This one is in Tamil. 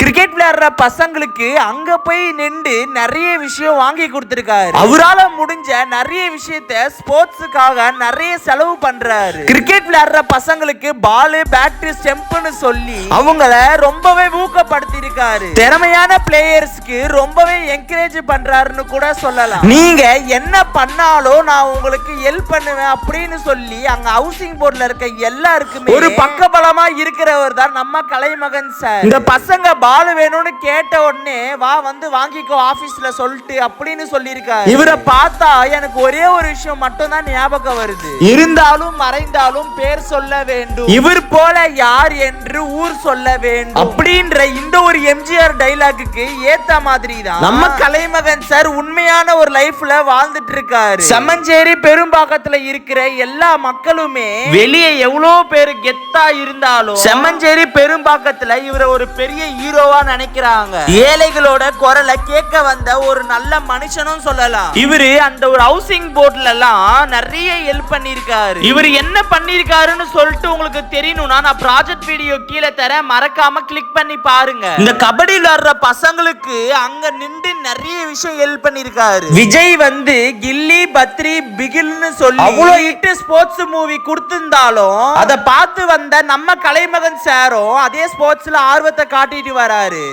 கிரிக்கெட் விளையாடுற பசங்களுக்கு அங்க போய் நின்று நிறைய விஷயம் வாங்கி கொடுத்திருக்காரு. அவரால் முடிஞ்ச நிறைய விஷயத்த ஸ்போர்ட்ஸுக்காக நிறைய செலவு பண்றாரு. கிரிக்கெட் விளையாடுற பசங்களுக்கு பால், பேட், ஸ்டெம்ப்னு சொல்லி அவங்கள ரொம்பவே ஊக்கப்படுத்தி இருக்காரு. திறமையான பிளேயர்ஸ்க்கு ரொம்பவே என்கரேஜ் பண்றாருன்னு கூட சொல்லலாம். நீங்க என்ன பண்ணாலும் நான் உங்களுக்கு ஹெல்ப் பண்ணுவேன் அப்படின்னு சொல்லி அங்க ஹவுசிங் போர்ட்ல இருக்க எல்லாருக்குமே ஒரு பக்கபலமா இருக்கிறவர் தான் நம்ம கலைமகன் சார். இந்த பசங்க பால் வேணும்னு கேட்ட உடனே வா வந்து வாங்கிக்கோ ஆபீஸ்ல சொல்லிட்டு அப்படின்னு சொல்லியிருக்காரு. இவரை பார்த்தா எனக்கு ஒரே ஒரு விஷயம் மட்டும் தான் ஞாபகம் வருது. இருந்தாலும் மறைந்தாலும் பேர் சொல்ல வேண்டும், இவர் போல யார் என்று ஊர் சொல்ல வேண்டும் அப்படின்ற இந்த ஒரு எம்ஜிஆர் டைலாக்கு ஏத்த மாதிரி தான் நம்ம கலைமகன் சார் உண்மையான ஒரு லைஃப்ல வாழ்ந்துட்டு இருக்காரு. செம்மஞ்சேரி பெரும்பாக்கத்துல இருக்கிற எல்லா மக்களுமே வெளியே எவ்வளவு பேரு கெத்தா இருந்தாலும் செம்மஞ்சேரி பெரும்பாக்கத்துல இவரை ஒரு பெரிய ஹீரோவா நினைக்கிறாங்க. ஏழைகளோட குரலை கேட்க வந்த ஒரு நல்ல மனுஷனும் சொல்லலாம். இவரு அந்த ஒரு ஹவுசிங் போர்ட்ல எல்லாம் நிறைய ஹெல்ப் பண்ணிருக்காரு. இவர் என்ன பண்ணிருக்காருன்னு சொல்லிட்டு உங்களுக்கு தெரியணும்னா நான் ப்ராஜெக்ட் வீடியோ கீழே தர, மறக்காம கிளிக் பண்ணி பாருங்க. இந்த கபடி விளையாடுற பசங்களுக்கு அங்க நின்று நிறைய விஷயம் ஹெல்ப் பண்ணிருக்காரு. விஜய் வந்து கில்லி, பத்ரி, பிகில்னு சொல்லி அவ்வளவு ஹிட் ஸ்போர்ட்ஸ் மூவி கொடுத்திருந்தாலும் அதை பார்த்து வந்த நம்ம கலைமகன் சாரும் அதே ஸ்போர்ட்ஸ்ல ஆர்வத்தை காட்டிட்டு வராரு.